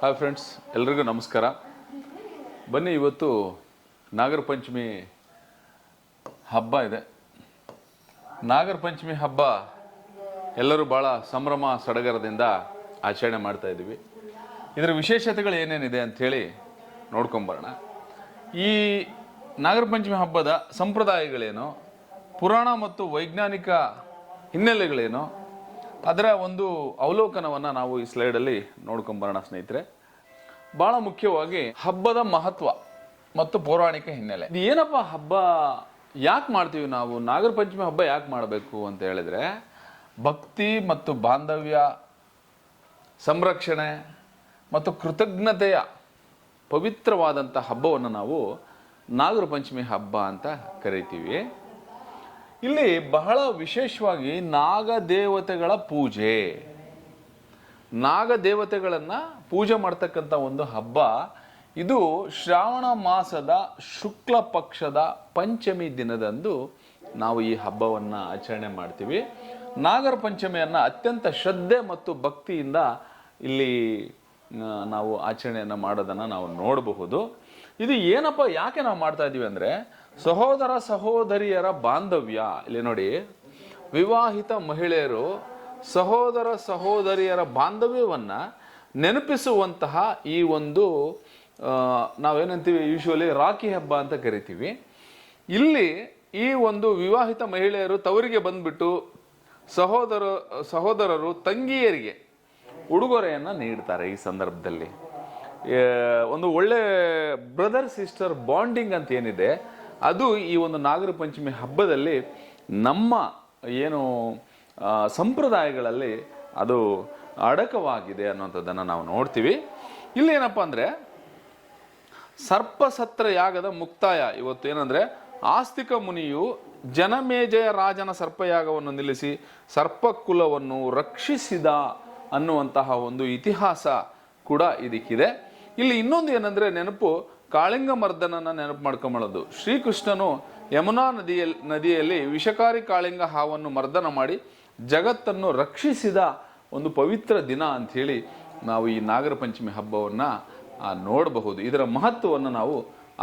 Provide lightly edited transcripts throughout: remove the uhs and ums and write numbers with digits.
Hi friends, ಎಲ್ರಿಗೂ ನಮಸ್ಕಾರ. ಬನ್ನಿ, ಇವತ್ತು ನಾಗರ ಪಂಚಮಿ ಹಬ್ಬ ಇದೆ. ನಾಗರ ಪಂಚಮಿ ಹಬ್ಬ ಎಲ್ಲರೂ ಭಾಳ ಸಂಭ್ರಮ ಸಡಗರದಿಂದ ಆಚರಣೆ ಮಾಡ್ತಾ ಇದ್ದೀವಿ. ಇದರ ವಿಶೇಷತೆಗಳು ಏನೇನಿದೆ ಅಂಥೇಳಿ ನೋಡ್ಕೊಂಬರೋಣ. ಈ ನಾಗರ ಪಂಚಮಿ ಹಬ್ಬದ ಸಂಪ್ರದಾಯಗಳೇನು, ಪುರಾಣ ಮತ್ತು ವೈಜ್ಞಾನಿಕ ಹಿನ್ನೆಲೆಗಳೇನು, ಅದರ ಒಂದು ಅವಲೋಕನವನ್ನು ನಾವು ಈ ಸ್ಲೈಡಲ್ಲಿ ನೋಡ್ಕೊಂಬರೋಣ ಸ್ನೇಹಿತರೆ. ಭಾಳ ಮುಖ್ಯವಾಗಿ ಹಬ್ಬದ ಮಹತ್ವ ಮತ್ತು ಪೌರಾಣಿಕ ಹಿನ್ನೆಲೆ. ಇದು ಏನಪ್ಪ ಹಬ್ಬ, ಯಾಕೆ ಮಾಡ್ತೀವಿ ನಾವು, ನಾಗರ ಪಂಚಮಿ ಹಬ್ಬ ಯಾಕೆ ಮಾಡಬೇಕು ಅಂತ ಹೇಳಿದ್ರೆ, ಭಕ್ತಿ ಮತ್ತು ಬಾಂಧವ್ಯ ಸಂರಕ್ಷಣೆ ಮತ್ತು ಕೃತಜ್ಞತೆಯ ಪವಿತ್ರವಾದಂಥ ಹಬ್ಬವನ್ನು ನಾವು ನಾಗರ ಪಂಚಮಿ ಹಬ್ಬ ಅಂತ ಕರಿತೀವಿ. ಇಲ್ಲಿ ಬಹಳ ವಿಶೇಷವಾಗಿ ನಾಗದೇವತೆಗಳ ಪೂಜೆ, ನಾಗದೇವತೆಗಳನ್ನು ಪೂಜೆ ಮಾಡ್ತಕ್ಕಂಥ ಒಂದು ಹಬ್ಬ ಇದು. ಶ್ರಾವಣ ಮಾಸದ ಶುಕ್ಲ ಪಕ್ಷದ ಪಂಚಮಿ ದಿನದಂದು ನಾವು ಈ ಹಬ್ಬವನ್ನು ಆಚರಣೆ ಮಾಡ್ತೀವಿ. ನಾಗರ ಪಂಚಮಿಯನ್ನು ಅತ್ಯಂತ ಶ್ರದ್ಧೆ ಮತ್ತು ಭಕ್ತಿಯಿಂದ ಇಲ್ಲಿ ನಾವು ಆಚರಣೆಯನ್ನು ಮಾಡೋದನ್ನು ನಾವು ನೋಡಬಹುದು. ಇದು ಏನಪ್ಪ, ಯಾಕೆ ನಾವು ಮಾಡ್ತಾ ಇದ್ದೀವಿ ಅಂದರೆ, ಸಹೋದರ ಸಹೋದರಿಯರ ಬಾಂಧವ್ಯ. ಇಲ್ಲಿ ನೋಡಿ, ವಿವಾಹಿತ ಮಹಿಳೆಯರು ಸಹೋದರ ಸಹೋದರಿಯರ ಬಾಂಧವ್ಯವನ್ನು ನೆನಪಿಸುವಂತಹ ಈ ಒಂದು ನಾವೇನಂತೀವಿ ಯೂಶುವಲಿ ರಾಖಿ ಹಬ್ಬ ಅಂತ ಕರಿತೀವಿ. ಇಲ್ಲಿ ಈ ಒಂದು ವಿವಾಹಿತ ಮಹಿಳೆಯರು ತವರಿಗೆ ಬಂದ್ಬಿಟ್ಟು ಸಹೋದರರು ತಂಗಿಯರಿಗೆ ಉಡುಗೊರೆಯನ್ನು ನೀಡ್ತಾರೆ. ಈ ಸಂದರ್ಭದಲ್ಲಿ ಒಂದು ಒಳ್ಳೆ ಬ್ರದರ್ ಸಿಸ್ಟರ್ ಬಾಂಡಿಂಗ್ ಅಂತ ಏನಿದೆ, ಅದು ಈ ಒಂದು ನಾಗರ ಪಂಚಮಿ ಹಬ್ಬದಲ್ಲಿ ನಮ್ಮ ಏನು ಸಂಪ್ರದಾಯಗಳಲ್ಲಿ ಅದು ಅಡಕವಾಗಿದೆ ಅನ್ನುವಂಥದ್ದನ್ನು ನಾವು ನೋಡ್ತೀವಿ. ಇಲ್ಲಿ ಏನಪ್ಪ ಅಂದರೆ, ಸರ್ಪಸತ್ರ ಯಾಗದ ಮುಕ್ತಾಯ ಇವತ್ತು. ಏನಂದರೆ, ಆಸ್ತಿಕ ಮುನಿಯು ಜನಮೇಜಯ ರಾಜನ ಸರ್ಪಯಾಗವನ್ನು ನಿಲ್ಲಿಸಿ ಸರ್ಪಕುಲವನ್ನು ರಕ್ಷಿಸಿದ ಅನ್ನುವಂತಹ ಒಂದು ಇತಿಹಾಸ ಕೂಡ ಇದಕ್ಕಿದೆ. ಇಲ್ಲಿ ಇನ್ನೊಂದು ಏನಂದರೆ ನೆನಪು, ಕಾಳಿಂಗ ಮರ್ದನನ್ನು ನೆನಪು ಮಾಡ್ಕೊಂಬಳೋದು. ಶ್ರೀಕೃಷ್ಣನು ಯಮುನಾ ನದಿಯಲ್ಲಿ ವಿಷಕಾರಿ ಕಾಳಿಂಗ ಹಾವನ್ನು ಮರ್ದನ ಮಾಡಿ ಜಗತ್ತನ್ನು ರಕ್ಷಿಸಿದ ಒಂದು ಪವಿತ್ರ ದಿನ ಅಂಥೇಳಿ ನಾವು ಈ ನಾಗರ ಪಂಚಮಿ ಹಬ್ಬವನ್ನು ನೋಡಬಹುದು. ಇದರ ಮಹತ್ವವನ್ನು ನಾವು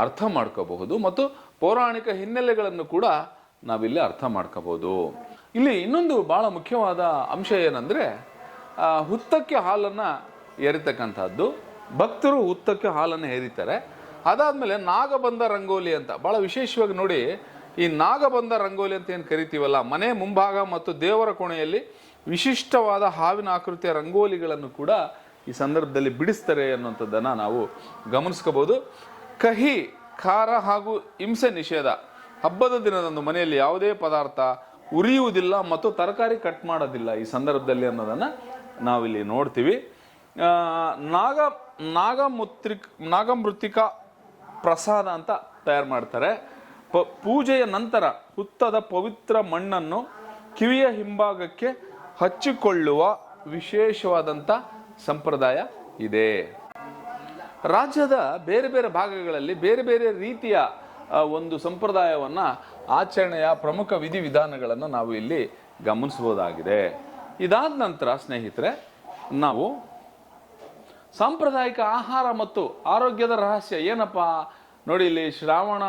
ಅರ್ಥ ಮಾಡ್ಕೋಬಹುದು ಮತ್ತು ಪೌರಾಣಿಕ ಹಿನ್ನೆಲೆಗಳನ್ನು ಕೂಡ ನಾವಿಲ್ಲಿ ಅರ್ಥ ಮಾಡ್ಕೋಬಹುದು. ಇಲ್ಲಿ ಇನ್ನೊಂದು ಭಾಳ ಮುಖ್ಯವಾದ ಅಂಶ ಏನಂದರೆ, ಹುತ್ತಕ್ಕೆ ಹಾಲನ್ನು ಎರಿತಕ್ಕಂಥದ್ದು. ಭಕ್ತರು ಹುತ್ತಕ್ಕೆ ಹಾಲನ್ನು ಹೇರಿತಾರೆ. ಅದಾದಮೇಲೆ ನಾಗಬಂಧ ರಂಗೋಲಿ ಅಂತ ಭಾಳ ವಿಶೇಷವಾಗಿ ನೋಡಿ, ಈ ನಾಗಬಂಧ ರಂಗೋಲಿ ಅಂತ ಏನು ಕರಿತೀವಲ್ಲ, ಮನೆ ಮುಂಭಾಗ ಮತ್ತು ದೇವರ ಕೋಣೆಯಲ್ಲಿ ವಿಶಿಷ್ಟವಾದ ಹಾವಿನ ಆಕೃತಿಯ ರಂಗೋಲಿಗಳನ್ನು ಕೂಡ ಈ ಸಂದರ್ಭದಲ್ಲಿ ಬಿಡಿಸ್ತಾರೆ ಅನ್ನುವಂಥದ್ದನ್ನು ನಾವು ಗಮನಿಸ್ಕೋಬೋದು. ಕಹಿ, ಖಾರ ಹಾಗೂ ಹಿಂಸೆ ನಿಷೇಧ. ಹಬ್ಬದ ದಿನದಂದು ಮನೆಯಲ್ಲಿ ಯಾವುದೇ ಪದಾರ್ಥ ಉರಿಯುವುದಿಲ್ಲ ಮತ್ತು ತರಕಾರಿ ಕಟ್ ಮಾಡೋದಿಲ್ಲ ಈ ಸಂದರ್ಭದಲ್ಲಿ ಅನ್ನೋದನ್ನು ನಾವಿಲ್ಲಿ ನೋಡ್ತೀವಿ. ನಾಗಮೃತ್ತಿಕಾ ಪ್ರಸಾದ ಅಂತ ತಯಾರು ಮಾಡ್ತಾರೆ. ಪೂಜೆಯ ನಂತರ ಹುತ್ತದ ಪವಿತ್ರ ಮಣ್ಣನ್ನು ಕಿವಿಯ ಹಿಂಭಾಗಕ್ಕೆ ಹಚ್ಚಿಕೊಳ್ಳುವ ವಿಶೇಷವಾದಂಥ ಸಂಪ್ರದಾಯ ಇದೆ. ರಾಜ್ಯದ ಬೇರೆ ಬೇರೆ ಭಾಗಗಳಲ್ಲಿ ಬೇರೆ ಬೇರೆ ರೀತಿಯ ಒಂದು ಸಂಪ್ರದಾಯವನ್ನು, ಆಚರಣೆಯ ಪ್ರಮುಖ ವಿಧಿವಿಧಾನಗಳನ್ನು ನಾವು ಇಲ್ಲಿ ಗಮನಿಸಬಹುದಾಗಿದೆ. ಇದಾದ ನಂತರ ಸ್ನೇಹಿತರೆ, ನಾವು ಸಾಂಪ್ರದಾಯಿಕ ಆಹಾರ ಮತ್ತು ಆರೋಗ್ಯದ ರಹಸ್ಯ ಏನಪ್ಪ ನೋಡಿ. ಇಲ್ಲಿ ಶ್ರಾವಣ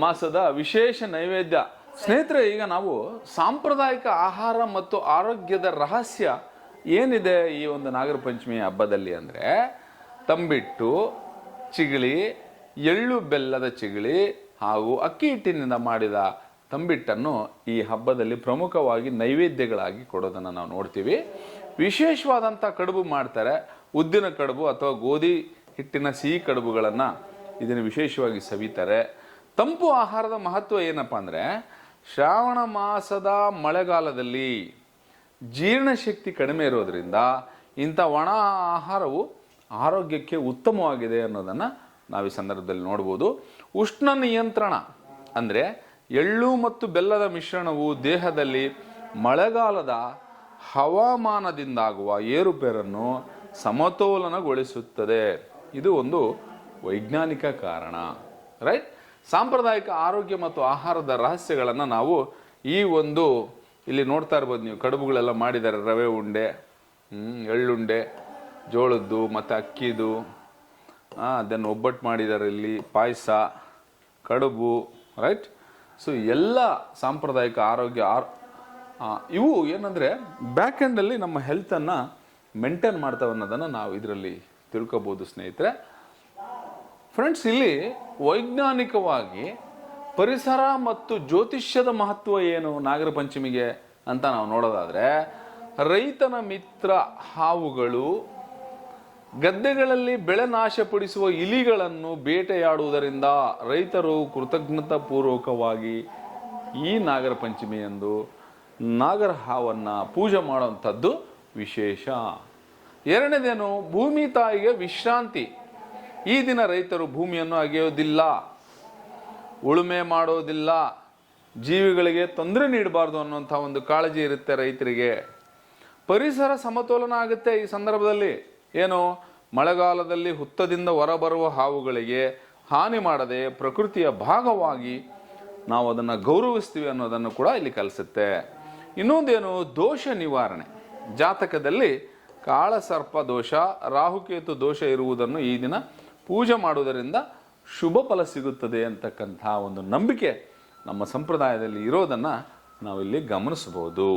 ಮಾಸದ ವಿಶೇಷ ನೈವೇದ್ಯ. ಸ್ನೇಹಿತರೆ, ಈಗ ನಾವು ಸಾಂಪ್ರದಾಯಿಕ ಆಹಾರ ಮತ್ತು ಆರೋಗ್ಯದ ರಹಸ್ಯ ಏನಿದೆ ಈ ಒಂದು ನಾಗರ ಪಂಚಮಿ ಹಬ್ಬದಲ್ಲಿ ಅಂದರೆ, ತಂಬಿಟ್ಟು, ಚಿಗಳಿ, ಎಳ್ಳು ಬೆಲ್ಲದ ಚಿಗಳಿ ಹಾಗೂ ಅಕ್ಕಿ ಹಿಟ್ಟಿನಿಂದ ಮಾಡಿದ ತಂಬಿಟ್ಟನ್ನು ಈ ಹಬ್ಬದಲ್ಲಿ ಪ್ರಮುಖವಾಗಿ ನೈವೇದ್ಯಗಳಾಗಿ ಕೊಡೋದನ್ನು ನಾವು ನೋಡ್ತೀವಿ. ವಿಶೇಷವಾದಂಥ ಕಡುಬು ಮಾಡ್ತಾರೆ. ಉದ್ದಿನ ಕಡುಬು ಅಥವಾ ಗೋಧಿ ಹಿಟ್ಟಿನ ಸಿಹಿ ಕಡುಬುಗಳನ್ನು ಇದನ್ನು ವಿಶೇಷವಾಗಿ ಸವಿತಾರೆ. ತಂಪು ಆಹಾರದ ಮಹತ್ವ ಏನಪ್ಪ ಅಂದರೆ, ಶ್ರಾವಣ ಮಾಸದ ಮಳೆಗಾಲದಲ್ಲಿ ಜೀರ್ಣಶಕ್ತಿ ಕಡಿಮೆ ಇರೋದರಿಂದ ಇಂಥ ಒಣ ಆಹಾರವು ಆರೋಗ್ಯಕ್ಕೆ ಉತ್ತಮವಾಗಿದೆ ಅನ್ನೋದನ್ನು ನಾವು ಈ ಸಂದರ್ಭದಲ್ಲಿ ನೋಡ್ಬೋದು. ಉಷ್ಣ ನಿಯಂತ್ರಣ ಅಂದರೆ, ಎಳ್ಳು ಮತ್ತು ಬೆಲ್ಲದ ಮಿಶ್ರಣವು ದೇಹದಲ್ಲಿ ಮಳೆಗಾಲದ ಹವಾಮಾನದಿಂದಾಗುವ ಏರುಪೇರನ್ನು ಸಮತೋಲನಗೊಳಿಸುತ್ತದೆ. ಇದು ಒಂದು ವೈಜ್ಞಾನಿಕ ಕಾರಣ, ರೈಟ್. ಸಾಂಪ್ರದಾಯಿಕ ಆರೋಗ್ಯ ಮತ್ತು ಆಹಾರದ ರಹಸ್ಯಗಳನ್ನು ನಾವು ಈ ಒಂದು ಇಲ್ಲಿ ನೋಡ್ತಾ ಇರ್ಬೋದು ನೀವು. ಕಡುಬುಗಳೆಲ್ಲ ಮಾಡಿದ್ದಾರೆ, ರವೆ ಉಂಡೆ, ಎಳ್ಳುಂಡೆ, ಜೋಳದ್ದು ಮತ್ತು ಅಕ್ಕಿದು, ದೆನ್ ಒಬ್ಬಟ್ಟು ಮಾಡಿದ್ದಾರೆ ಇಲ್ಲಿ, ಪಾಯಸ, ಕಡುಬು, ರೈಟ್. ಸೊ ಎಲ್ಲ ಸಾಂಪ್ರದಾಯಿಕ ಆರೋಗ್ಯ ಇವು ಏನಂದರೆ ಬ್ಯಾಕ್ ಎಂಡಲ್ಲಿ ನಮ್ಮ ಹೆಲ್ತನ್ನು ಮೇಂಟೈನ್ ಮಾಡ್ತಾವೆ ಅನ್ನೋದನ್ನು ನಾವು ಇದರಲ್ಲಿ ತಿಳ್ಕೊಬೋದು ಸ್ನೇಹಿತರೆ. ಫ್ರೆಂಡ್ಸ್, ಇಲ್ಲಿ ವೈಜ್ಞಾನಿಕವಾಗಿ ಪರಿಸರ ಮತ್ತು ಜ್ಯೋತಿಷ್ಯದ ಮಹತ್ವ ಏನು ನಾಗರ ಪಂಚಮಿಗೆ ಅಂತ ನಾವು ನೋಡೋದಾದರೆ, ರೈತನ ಮಿತ್ರ ಹಾವುಗಳು ಗದ್ದೆಗಳಲ್ಲಿ ಬೆಳೆ ನಾಶಪಡಿಸುವ ಇಲಿಗಳನ್ನು ಬೇಟೆಯಾಡುವುದರಿಂದ ರೈತರು ಕೃತಜ್ಞತಾಪೂರ್ವಕವಾಗಿ ಈ ನಾಗರ ಪಂಚಮಿಯಂದು ನಾಗರ ಹಾವನ್ನು ಪೂಜೆ ಮಾಡುವಂಥದ್ದು ವಿಶೇಷ. ಎರಡನೇದೇನು, ಭೂಮಿ ತಾಯಿಗೆ ವಿಶ್ರಾಂತಿ. ಈ ದಿನ ರೈತರು ಭೂಮಿಯನ್ನು ಅಗೆಯೋದಿಲ್ಲ, ಉಳುಮೆ ಮಾಡೋದಿಲ್ಲ, ಜೀವಿಗಳಿಗೆ ತೊಂದರೆ ನೀಡಬಾರ್ದು ಅನ್ನುವಂಥ ಒಂದು ಕಾಳಜಿ ಇರುತ್ತೆ ರೈತರಿಗೆ. ಪರಿಸರ ಸಮತೋಲನ ಆಗುತ್ತೆ ಈ ಸಂದರ್ಭದಲ್ಲಿ. ಏನು, ಮಳೆಗಾಲದಲ್ಲಿ ಹುತ್ತದಿಂದ ಹೊರಬರುವ ಹಾವುಗಳಿಗೆ ಹಾನಿ ಮಾಡದೆ ಪ್ರಕೃತಿಯ ಭಾಗವಾಗಿ ನಾವು ಅದನ್ನು ಗೌರವಿಸ್ತೀವಿ ಅನ್ನೋದನ್ನು ಕೂಡ ಇಲ್ಲಿ ಕಲಿಸುತ್ತೆ. ಇನ್ನೊಂದೇನು, ದೋಷ ನಿವಾರಣೆ. ಜಾತಕದಲ್ಲಿ ಕಾಳಸರ್ಪ ದೋಷ, ರಾಹುಕೇತು ದೋಷ ಇರುವುದನ್ನು ಈ ದಿನ ಪೂಜೆ ಮಾಡುವುದರಿಂದ ಶುಭ ಫಲ ಸಿಗುತ್ತದೆ ಅಂತಕ್ಕಂಥ ಒಂದು ನಂಬಿಕೆ ನಮ್ಮ ಸಂಪ್ರದಾಯದಲ್ಲಿ ಇರೋದನ್ನು ನಾವಿಲ್ಲಿ ಗಮನಿಸಬಹುದು.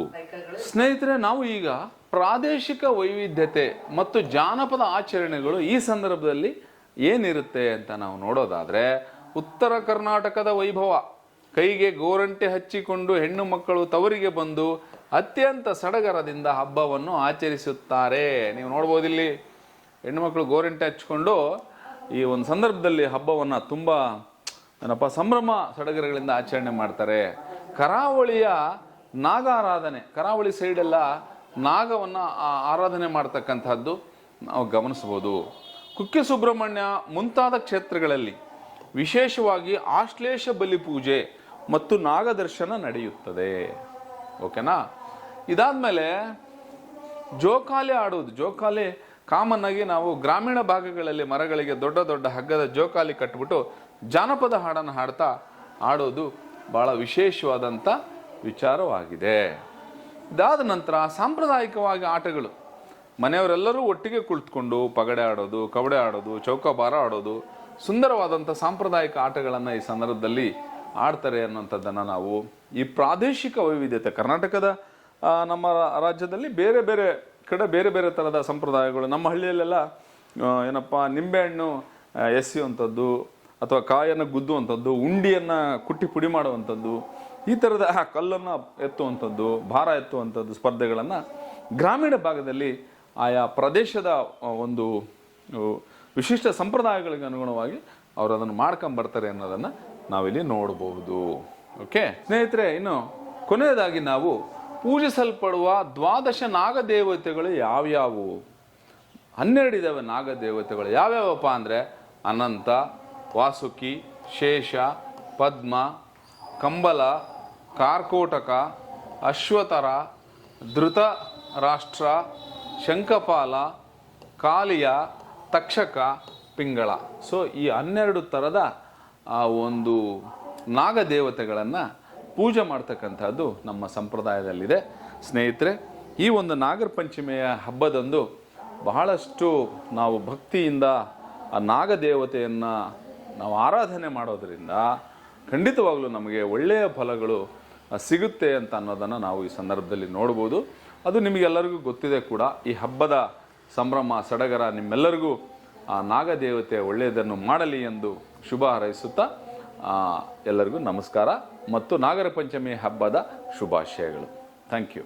ಸ್ನೇಹಿತರೆ, ನಾವು ಈಗ ಪ್ರಾದೇಶಿಕ ವೈವಿಧ್ಯತೆ ಮತ್ತು ಜಾನಪದ ಆಚರಣೆಗಳು ಈ ಸಂದರ್ಭದಲ್ಲಿ ಏನಿರುತ್ತೆ ಅಂತ ನಾವು ನೋಡೋದಾದರೆ, ಉತ್ತರ ಕರ್ನಾಟಕದ ವೈಭವ. ಕೈಗೆ ಗೋರಂಟೆ ಹಚ್ಚಿಕೊಂಡು ಹೆಣ್ಣು ಮಕ್ಕಳು ತವರಿಗೆ ಬಂದು ಅತ್ಯಂತ ಸಡಗರದಿಂದ ಹಬ್ಬವನ್ನು ಆಚರಿಸುತ್ತಾರೆ. ನೀವು ನೋಡ್ಬೋದಿಲ್ಲಿ ಹೆಣ್ಣು ಮಕ್ಕಳು ಗೋರಂಟೆ ಹಚ್ಕೊಂಡು ಈ ಒಂದು ಸಂದರ್ಭದಲ್ಲಿ ಹಬ್ಬವನ್ನು ತುಂಬ ಸಂಭ್ರಮ ಸಡಗರಗಳಿಂದ ಆಚರಣೆ ಮಾಡ್ತಾರೆ. ಕರಾವಳಿಯ ನಾಗ ಆರಾಧನೆ, ಕರಾವಳಿ ಸೈಡೆಲ್ಲ ನಾಗವನ್ನು ಆರಾಧನೆ ಮಾಡ್ತಕ್ಕಂಥದ್ದು ನಾವು ಗಮನಿಸ್ಬೋದು. ಕುಕ್ಕೆ ಸುಬ್ರಹ್ಮಣ್ಯ ಮುಂತಾದ ಕ್ಷೇತ್ರಗಳಲ್ಲಿ ವಿಶೇಷವಾಗಿ ಆಶ್ಲೇಷ ಬಲಿ ಪೂಜೆ ಮತ್ತು ನಾಗದರ್ಶನ ನಡೆಯುತ್ತದೆ. ಓಕೆನಾ? ಇದಾದ್ಮೇಲೆ ಜೋಕಾಲಿ ಆಡುವುದು. ಜೋಕಾಲಿ ಕಾಮನ್ ಆಗಿ ನಾವು ಗ್ರಾಮೀಣ ಭಾಗಗಳಲ್ಲಿ ಮರಗಳಿಗೆ ದೊಡ್ಡ ದೊಡ್ಡ ಹಗ್ಗದ ಜೋಕಾಲಿ ಕಟ್ಬಿಟ್ಟು ಜಾನಪದ ಹಾಡನ್ನು ಹಾಡ್ತಾ ಆಡೋದು ಬಹಳ ವಿಶೇಷವಾದಂಥ ವಿಚಾರವಾಗಿದೆ. ಇದಾದ ನಂತರ ಸಾಂಪ್ರದಾಯಿಕವಾಗಿ ಆಟಗಳು. ಮನೆಯವರೆಲ್ಲರೂ ಒಟ್ಟಿಗೆ ಕುಳಿತುಕೊಂಡು ಪಗಡೆ ಆಡೋದು, ಕಬಡ್ಡಿ ಆಡೋದು, ಚೌಕಾಬಾರ ಆಡೋದು, ಸುಂದರವಾದಂಥ ಸಾಂಪ್ರದಾಯಿಕ ಆಟಗಳನ್ನು ಈ ಸಂದರ್ಭದಲ್ಲಿ ಆಡ್ತಾರೆ ಅನ್ನೋಂಥದ್ದನ್ನು ನಾವು ಈ ಪ್ರಾದೇಶಿಕ ವೈವಿಧ್ಯತೆ, ಕರ್ನಾಟಕದ ನಮ್ಮ ರಾಜ್ಯದಲ್ಲಿ ಬೇರೆ ಬೇರೆ ಕಡೆ ಬೇರೆ ಬೇರೆ ಥರದ ಸಂಪ್ರದಾಯಗಳು. ನಮ್ಮ ಹಳ್ಳಿಯಲ್ಲೆಲ್ಲ ಏನಪ್ಪ, ನಿಂಬೆಹಣ್ಣು ಎಸೆಯುವಂಥದ್ದು ಅಥವಾ ಕಾಯನ್ನು ಗುದ್ದುವಂಥದ್ದು, ಉಂಡಿಯನ್ನು ಕುಟ್ಟಿ ಪುಡಿ ಮಾಡುವಂಥದ್ದು, ಈ ಥರದ ಕಲ್ಲನ್ನು ಎತ್ತುವಂಥದ್ದು, ಭಾರ ಎತ್ತುವಂಥದ್ದು ಸ್ಪರ್ಧೆಗಳನ್ನು ಗ್ರಾಮೀಣ ಭಾಗದಲ್ಲಿ ಆಯಾ ಪ್ರದೇಶದ ಒಂದು ವಿಶಿಷ್ಟ ಸಂಪ್ರದಾಯಗಳಿಗೆ ಅನುಗುಣವಾಗಿ ಅವರು ಅದನ್ನು ಮಾಡ್ಕೊಂಬರ್ತಾರೆ ಅನ್ನೋದನ್ನು ನಾವಿಲ್ಲಿ ನೋಡಬಹುದು. ಓಕೆ ಸ್ನೇಹಿತರೆ, ಇನ್ನು ಕೊನೆಯದಾಗಿ ನಾವು ಪೂಜಿಸಲ್ಪಡುವ ದ್ವಾದಶ ನಾಗದೇವತೆಗಳು ಯಾವ್ಯಾವು? 12 ಇದ್ದಾವೆ ನಾಗದೇವತೆಗಳು. ಯಾವ್ಯಾವಪ್ಪ ಅಂದರೆ ಅನಂತ, ವಾಸುಕಿ, ಶೇಷ, ಪದ್ಮ, ಕಂಬಲ, ಕಾರ್ಕೋಟಕ, ಅಶ್ವತರ, ಧೃತ ರಾಷ್ಟ್ರ, ಶಂಖಪಾಲ, ಕಾಲಿಯ, ತಕ್ಷಕ, ಪಿಂಗಳ. ಸೊ ಈ 12 ಥರದ ಒಂದು ನಾಗದೇವತೆಗಳನ್ನು ಪೂಜೆ ಮಾಡ್ತಕ್ಕಂಥದ್ದು ನಮ್ಮ ಸಂಪ್ರದಾಯದಲ್ಲಿದೆ. ಸ್ನೇಹಿತರೆ, ಈ ಒಂದು ನಾಗರ ಪಂಚಮಿಯ ಹಬ್ಬದಂದು ಬಹಳಷ್ಟು ನಾವು ಭಕ್ತಿಯಿಂದ ಆ ನಾಗದೇವತೆಯನ್ನು ನಾವು ಆರಾಧನೆ ಮಾಡೋದರಿಂದ ಖಂಡಿತವಾಗ್ಲೂ ನಮಗೆ ಒಳ್ಳೆಯ ಫಲಗಳು ಸಿಗುತ್ತೆ ಅಂತ ಅನ್ನೋದನ್ನು ನಾವು ಈ ಸಂದರ್ಭದಲ್ಲಿ ನೋಡ್ಬೋದು. ಅದು ನಿಮಗೆಲ್ಲರಿಗೂ ಗೊತ್ತಿದೆ ಕೂಡ. ಈ ಹಬ್ಬದ ಸಂಭ್ರಮ ಸಡಗರ ನಿಮ್ಮೆಲ್ಲರಿಗೂ ಆ ನಾಗದೇವತೆ ಒಳ್ಳೆಯದನ್ನು ಮಾಡಲಿ ಎಂದು ಶುಭ ಹಾರೈಸುತ್ತಾ ಎಲ್ಲರಿಗೂ ನಮಸ್ಕಾರ ಮತ್ತು ನಾಗರ ಪಂಚಮಿ ಹಬ್ಬದ ಶುಭಾಶಯಗಳು. Thank you.